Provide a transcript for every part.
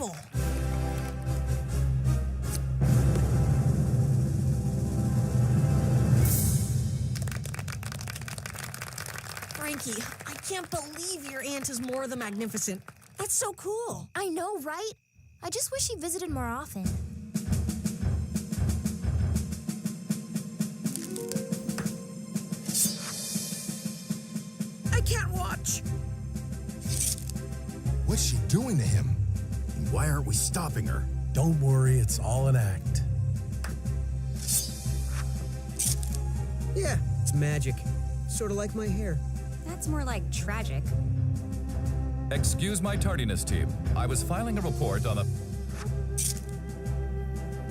incredible! Frankie, I can't believe your aunt is more than magnificent. That's so cool. I know, right? I just wish she visited more often. I can't watch. What's she doing to him? And why aren't we stopping her? Don't worry, it's all an act. Yeah, it's magic. Sort of like my hair. That's more like tragic. Excuse my tardiness, team. I was filing a report on a...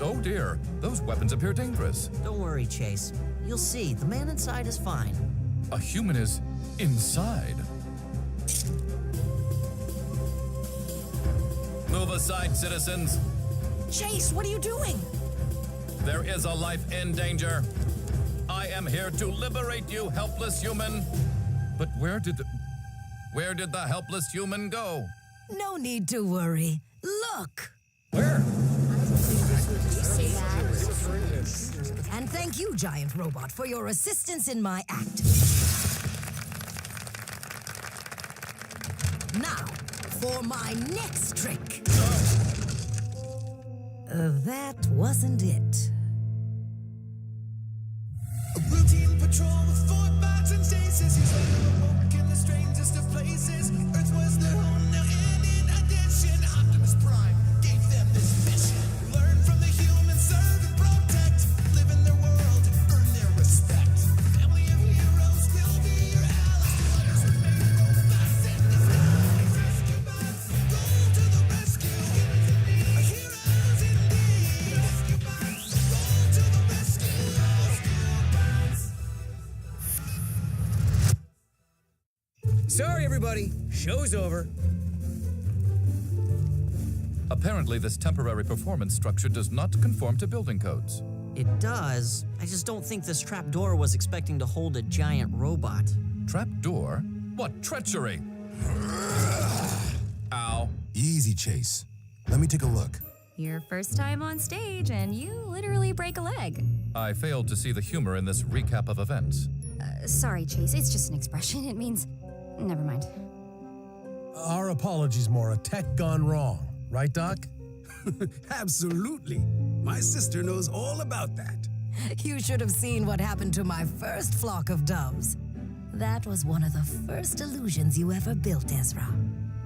Oh dear, those weapons appear dangerous. Don't worry, Chase. You'll see, the man inside is fine. A human is inside. Move aside, citizens. Chase, what are you doing? There is a life in danger. I am here to liberate you, helpless human. But where did the helpless human go? No need to worry. Look! Where? And thank you, Giant Robot, for your assistance in my act. Now, for my next trick. That wasn't it. A routine patrol with 4 bots and stasis. He's awoke in the strangest of places. Earth was their home now, and in addition, Optimus Prime gave them this mission. Learn from the humans, serve and protect. Live in their world, earn their respect. Family of heroes will be your allies. Remain robots in disguise. Rescue bots, go to the rescue. Heroes indeed. Rescue bots, go to the rescue. Sorry, everybody. Show's over. Apparently, this temporary performance structure does not conform to building codes. It does. I just don't think this trapdoor was expecting to hold a giant robot. Trapdoor? What treachery? Ow. Easy, Chase. Let me take a look. Your first time on stage, and you literally break a leg. I failed to see the humor in this recap of events. Sorry, Chase. It's just an expression. It means... Never mind. Our apologies, Mora. Tech gone wrong. Right, Doc? Absolutely. My sister knows all about that. You should have seen what happened to my first flock of doves. That was one of the first illusions you ever built, Ezra.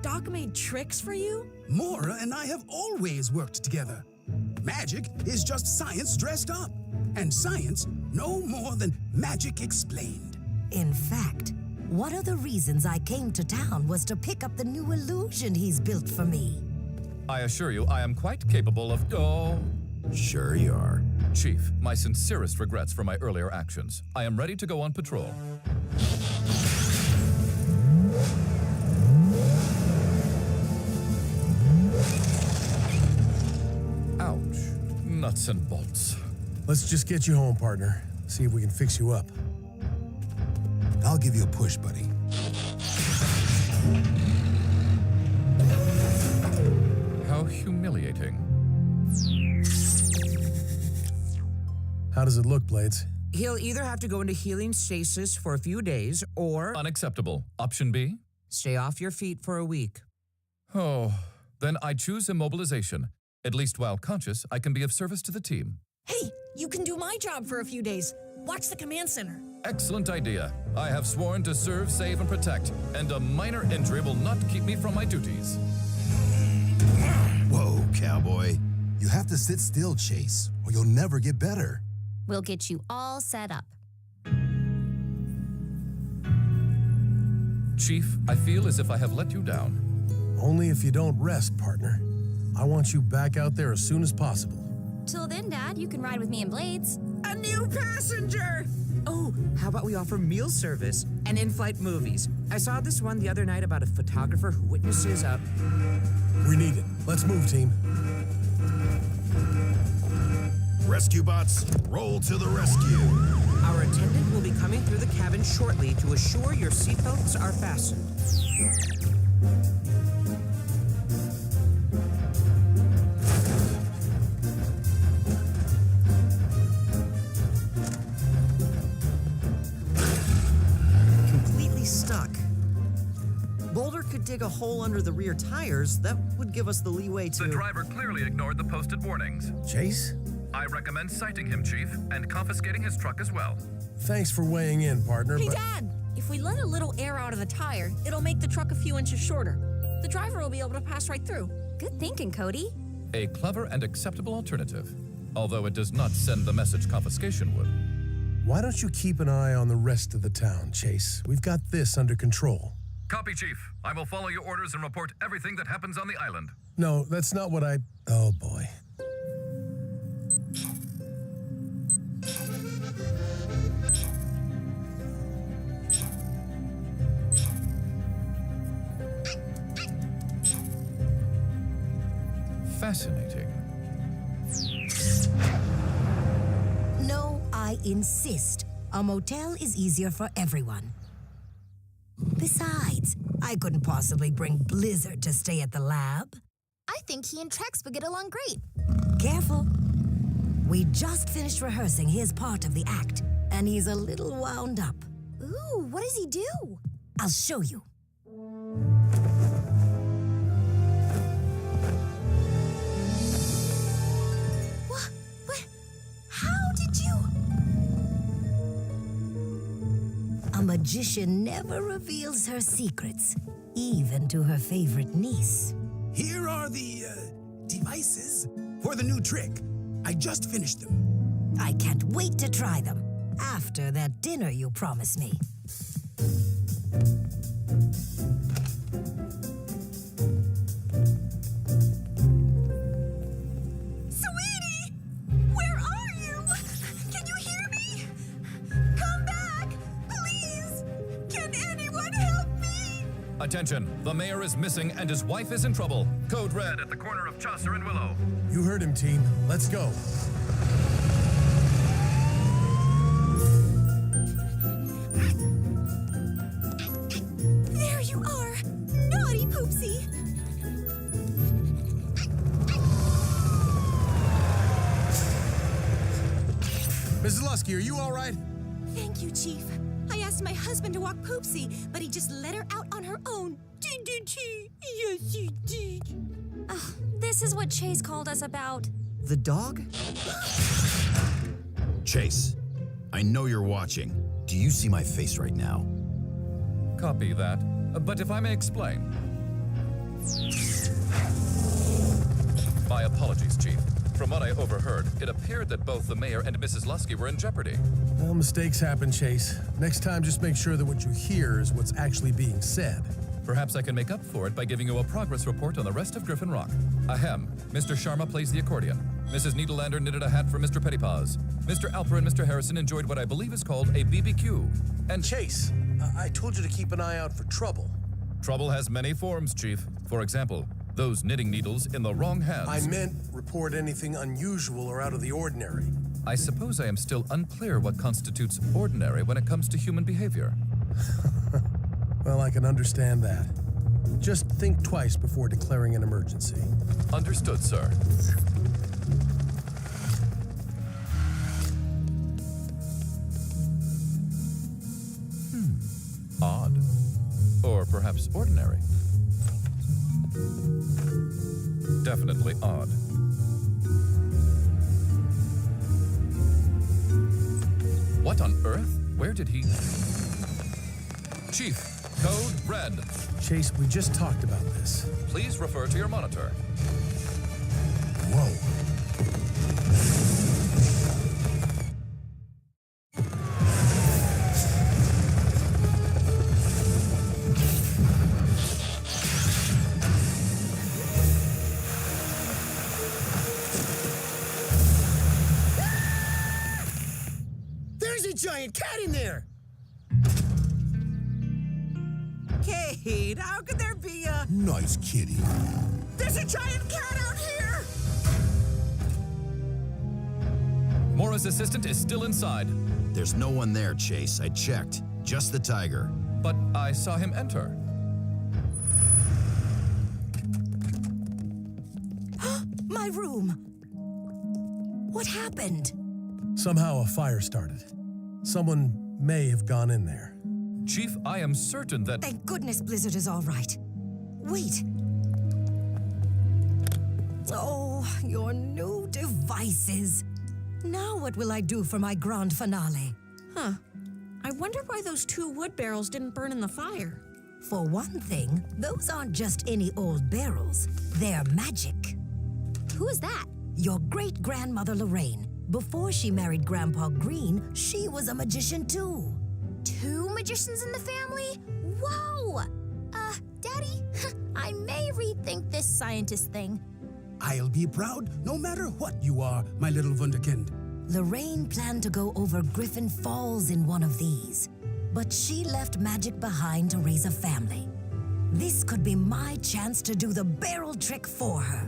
Doc made tricks for you? Mora and I have always worked together. Magic is just science dressed up. And science no more than magic explained. In fact, one of the reasons I came to town was to pick up the new illusion he's built for me. I assure you, I am quite capable of... Oh... Sure you are. Chief, my sincerest regrets for my earlier actions. I am ready to go on patrol. Ouch. Nuts and bolts. Let's just get you home, partner. See if we can fix you up. I'll give you a push, buddy. How humiliating. How does it look, Blades? He'll either have to go into healing stasis for a few days, or Unacceptable. Option B? stay off your feet for a week. Oh, then I choose immobilization. At least while conscious, I can be of service to the team. Hey, you can do my job for a few days. Watch the command center. Excellent idea. I have sworn to serve, save, and protect, and a minor injury will not keep me from my duties. Whoa, cowboy. You have to sit still, Chase, or you'll never get better. We'll get you all set up. Chief, I feel as if I have let you down. Only if you don't rest, partner. I want you back out there as soon as possible. Till then, Dad, you can ride with me and Blades. A new passenger! Oh, how about we offer meal service and in-flight movies? I saw this one the other night about a photographer who witnesses a... We need it. Let's move, team. Rescue bots, roll to the rescue. Our attendant will be coming through the cabin shortly to assure your seatbelts are fastened. He's stuck. Boulder could dig a hole under the rear tires. That would give us the leeway to... The driver clearly ignored the posted warnings. Chase? I recommend citing him, Chief, and confiscating his truck as well. Thanks for weighing in, partner, Hey, but... Dad! If we let a little air out of the tire, it'll make the truck a few inches shorter. The driver will be able to pass right through. Good thinking, Cody. A clever and acceptable alternative, although it does not send the message confiscation would. Why don't you keep an eye on the rest of the town, Chase? We've got this under control. Copy, Chief. I will follow your orders and report everything that happens on the island. No, that's not what I... Oh, boy. Fascinating. No, I insist. A motel is easier for everyone. Besides, I couldn't possibly bring Blizzard to stay at the lab. I think he and Trex would get along great. Careful. We just finished rehearsing his part of the act, and he's a little wound up. Ooh, what does he do? I'll show you. What? How did you? A magician never reveals her secrets, even to her favorite niece. Here are the devices for the new trick. I just finished them. I can't wait to try them after that dinner you promised me. Sweetie! Where are you? Can you hear me? Come back! Please! Can anyone help me? Attention, the mayor is missing and his wife is in trouble. Code red at the corner of Chaucer and Willow. You heard him, team. Let's go. There you are! Naughty Poopsie! Mrs. Lusky, are you all right? Thank you, Chief. I asked my husband to walk Poopsie, but he just let her out on her own. Did he? Yes, he did. This is what Chase called us about. The dog? Chase, I know you're watching. Do you see my face right now? Copy that. But if I may explain. My apologies, Chief. From what I overheard, it appeared that both the mayor and Mrs. Lusky were in jeopardy. Well, mistakes happen, Chase. Next time, just make sure that what you hear is what's actually being said. Perhaps I can make up for it by giving you a progress report on the rest of Griffin Rock. Ahem. Mr. Sharma plays the accordion. Mrs. Needlelander knitted a hat for Mr. Pettypaws. Mr. Alper and Mr. Harrison enjoyed what I believe is called a BBQ. And Chase, I told you to keep an eye out for trouble. Trouble has many forms, Chief. For example, those knitting needles in the wrong hands. I meant report anything unusual or out of the ordinary. I suppose I am still unclear what constitutes ordinary when it comes to human behavior. Well, I can understand that. Just think twice before declaring an emergency. Understood, sir. Odd. Or perhaps ordinary. Definitely odd. What on earth? Where did he... Chief, code red. Chase, we just talked about this. Please refer to your monitor. Whoa. There's a giant cat in there! Kate, how could there be a... Nice kitty. There's a giant cat out here! Mora's assistant is still inside. There's no one there, Chase. I checked. Just the tiger. But I saw him enter. My room! What happened? Somehow a fire started. Someone may have gone in there. Chief, I am certain that... Thank goodness Blizzard is all right. Wait. Oh, your new devices. Now what will I do for my grand finale? Huh. I wonder why those 2 wood barrels didn't burn in the fire. For one thing, those aren't just any old barrels. They're magic. Who is that? Your great-grandmother Lorraine. Before she married Grandpa Green, she was a magician too. 2 magicians in the family? Whoa! Daddy, I may rethink this scientist thing. I'll be proud no matter what you are, my little wunderkind. Lorraine planned to go over Griffin Falls in one of these, but she left magic behind to raise a family. This could be my chance to do the barrel trick for her.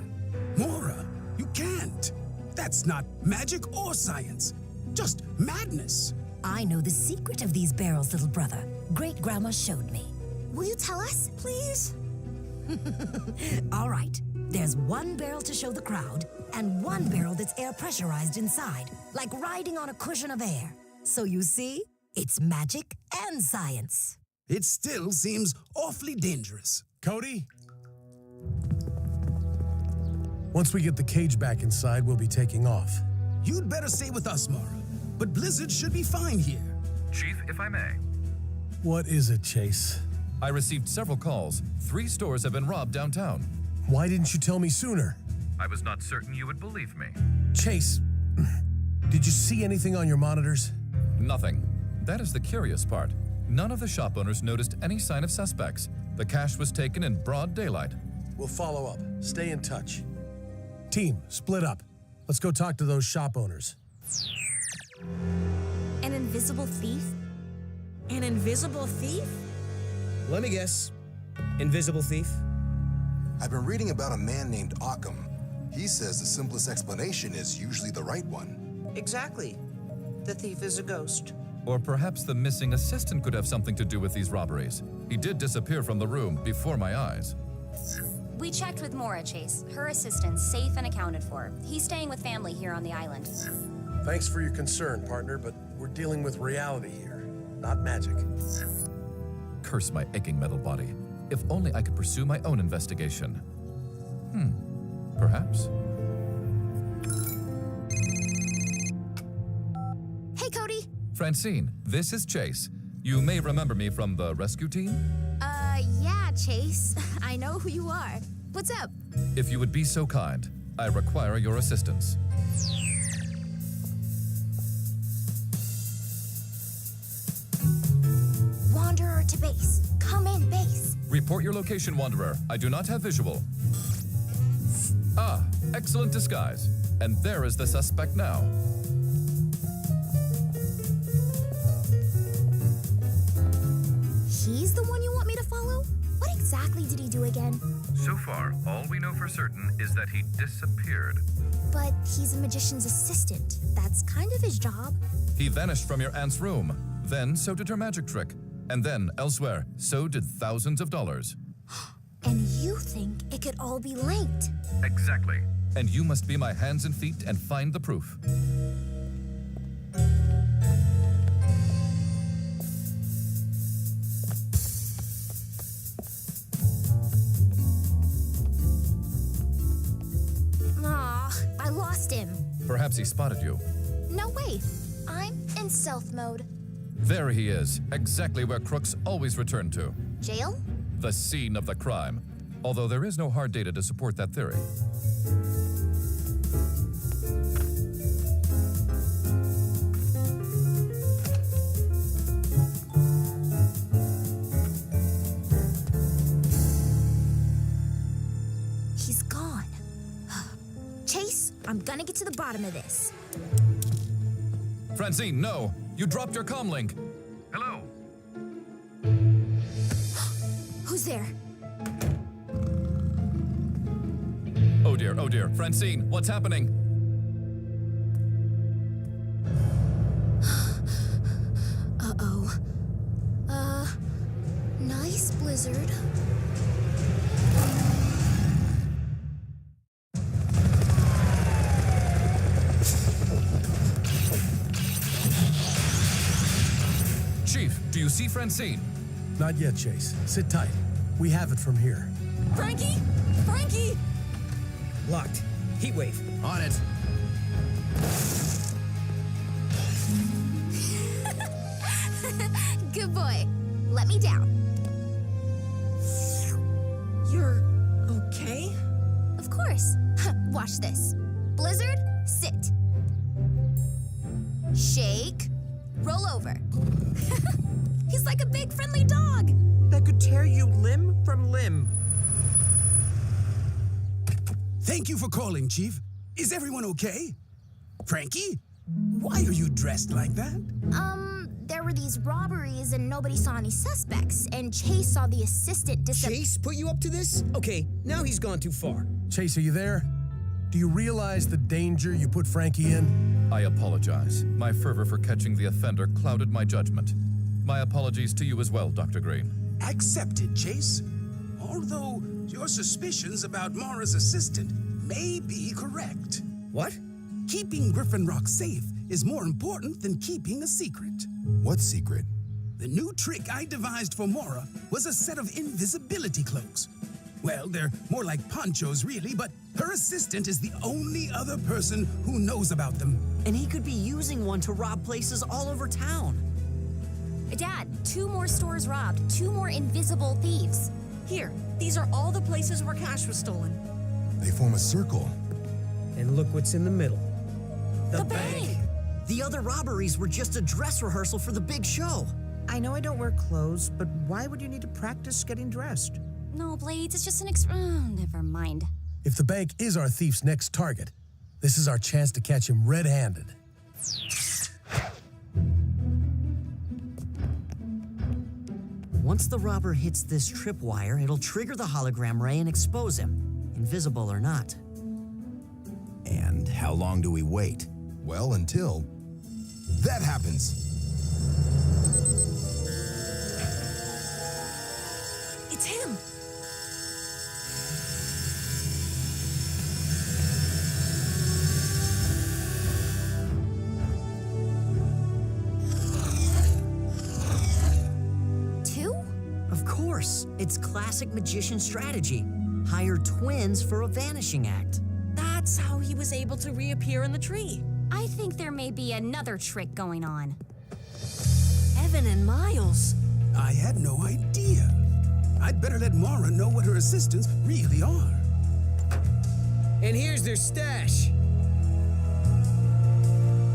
Mora, you can't. That's not magic or science, just madness. I know the secret of these barrels, little brother. Great-grandma showed me. Will you tell us, please? All right. There's 1 barrel to show the crowd, and 1 barrel that's air pressurized inside, like riding on a cushion of air. So you see, it's magic and science. It still seems awfully dangerous. Cody? Once we get the cage back inside, we'll be taking off. You'd better stay with us, Mara. But Blizzard should be fine here. Chief, if I may. What is it, Chase? I received several calls. 3 stores have been robbed downtown. Why didn't you tell me sooner? I was not certain you would believe me. Chase, did you see anything on your monitors? Nothing. That is the curious part. None of the shop owners noticed any sign of suspects. The cash was taken in broad daylight. We'll follow up. Stay in touch. Team, split up. Let's go talk to those shop owners. An invisible thief? An invisible thief? Let me guess. Invisible thief? I've been reading about a man named Occam. He says the simplest explanation is usually the right one. Exactly. The thief is a ghost. Or perhaps the missing assistant could have something to do with these robberies. He did disappear from the room before my eyes. We checked with Mora, Chase. Her assistant's safe and accounted for. He's staying with family here on the island. Thanks for your concern, partner, but we're dealing with reality here, not magic. Curse my aching metal body. If only I could pursue my own investigation. Perhaps. Hey, Cody. Francine, this is Chase. You may remember me from the rescue team? Yeah, Chase. I know who you are. What's up? If you would be so kind, I require your assistance. Wanderer to base. Come in, base. Report your location, Wanderer. I do not have visual. Ah, excellent disguise. And there is the suspect now. He's the one you want me to follow? What exactly did he do again? So far, all we know for certain is that he disappeared. But he's a magician's assistant. That's kind of his job. He vanished from your aunt's room. Then so did her magic trick. And then, elsewhere, so did thousands of dollars. And you think it could all be linked? Exactly. And you must be my hands and feet and find the proof. Aw, I lost him. Perhaps he spotted you. No way. I'm in stealth mode. There he is, exactly where crooks always return to. Jail? The scene of the crime. Although there is no hard data to support that theory. He's gone. Chase, I'm gonna get to the bottom of this. Francine, no! You dropped your comm link! Hello? Who's there? Oh dear, Francine, what's happening? Uh-oh. Nice blizzard. Chief, Chief, do you see Francine? Not yet, Chase. Sit tight. We have it from here. Frankie? Frankie! Locked. Heat wave. On it. Good boy. Let me down. You're okay? Of course. Watch this. Blizzard, sit. Shake, roll over. He's like a big friendly dog. That could tear you limb from limb. Thank you for calling, Chief. Is everyone okay? Frankie? Why are you dressed like that? There were these robberies and nobody saw any suspects, and Chase saw the assistant Chase put you up to this? Okay, now he's gone too far. Chase, are you there? Do you realize the danger you put Frankie in? I apologize. My fervor for catching the offender clouded my judgment. My apologies to you as well, Dr. Green. Accepted, Chase. Although your suspicions about Mara's assistant may be correct. What? Keeping Griffin Rock safe is more important than keeping a secret. What secret? The new trick I devised for Mara was a set of invisibility cloaks. Well, they're more like ponchos, really, but her assistant is the only other person who knows about them. And he could be using one to rob places all over town. Dad, 2 more stores robbed, 2 more invisible thieves. Here, these are all the places where cash was stolen. They form a circle. And look what's in the middle. The bank! The other robberies were just a dress rehearsal for the big show. I know I don't wear clothes, but why would you need to practice getting dressed? No, Blades, it's just an never mind. If the bank is our thief's next target, this is our chance to catch him red-handed. Once the robber hits this tripwire, it'll trigger the hologram ray and expose him, invisible or not. And how long do we wait? Well, until that happens. It's him! Of course, it's classic magician strategy. Hire twins for a vanishing act. That's how he was able to reappear in the tree. I think there may be another trick going on. Evan and Miles. I had no idea. I'd better let Mara know what her assistants really are. And here's their stash.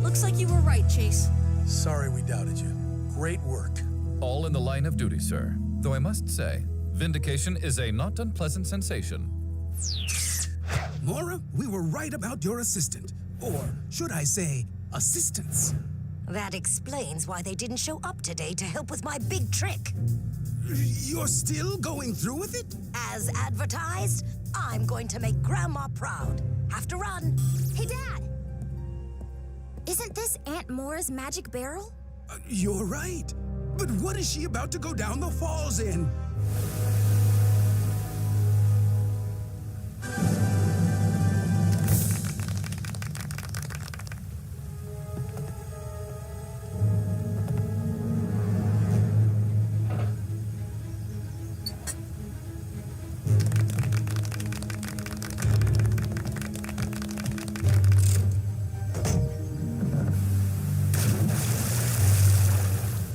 Looks like you were right, Chase. Sorry we doubted you. Great work. All in the line of duty, sir. Though I must say, vindication is a not unpleasant sensation. Mara, we were right about your assistant. Or should I say, assistants. That explains why they didn't show up today to help with my big trick. You're still going through with it? As advertised, I'm going to make Grandma proud. Have to run. Hey, Dad! Isn't this Aunt Mora's magic barrel? You're right. But what is she about to go down the falls in?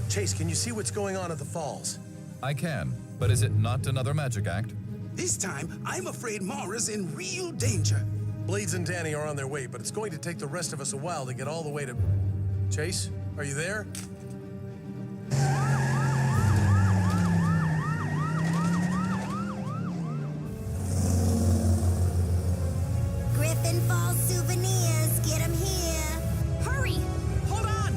Chase, can you see what's going on at the falls? I can, but is it not another magic act? This time, I'm afraid Mara's in real danger. Blades and Danny are on their way, but it's going to take the rest of us a while to get all the way to... Chase, are you there? Griffin Falls souvenirs, get 'em here. Hurry! Hold on!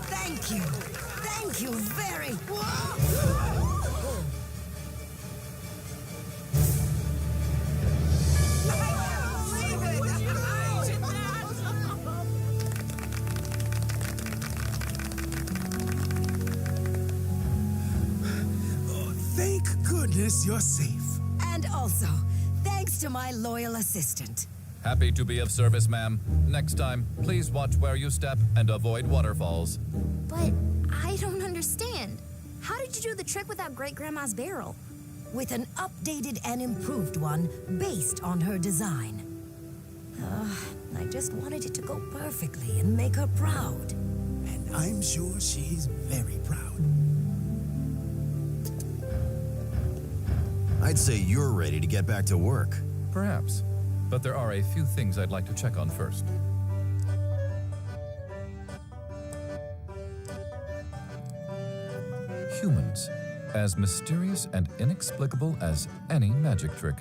Thank you. Thank you very... goodness, you're safe. And also, thanks to my loyal assistant. Happy to be of service, ma'am. Next time, please watch where you step and avoid waterfalls. But I don't understand. How did you do the trick without Great Grandma's barrel? With an updated and improved one based on her design. I just wanted it to go perfectly and make her proud. And I'm sure she's very proud. I'd say you're ready to get back to work. Perhaps. But there are a few things I'd like to check on first. Humans, as mysterious and inexplicable as any magic trick.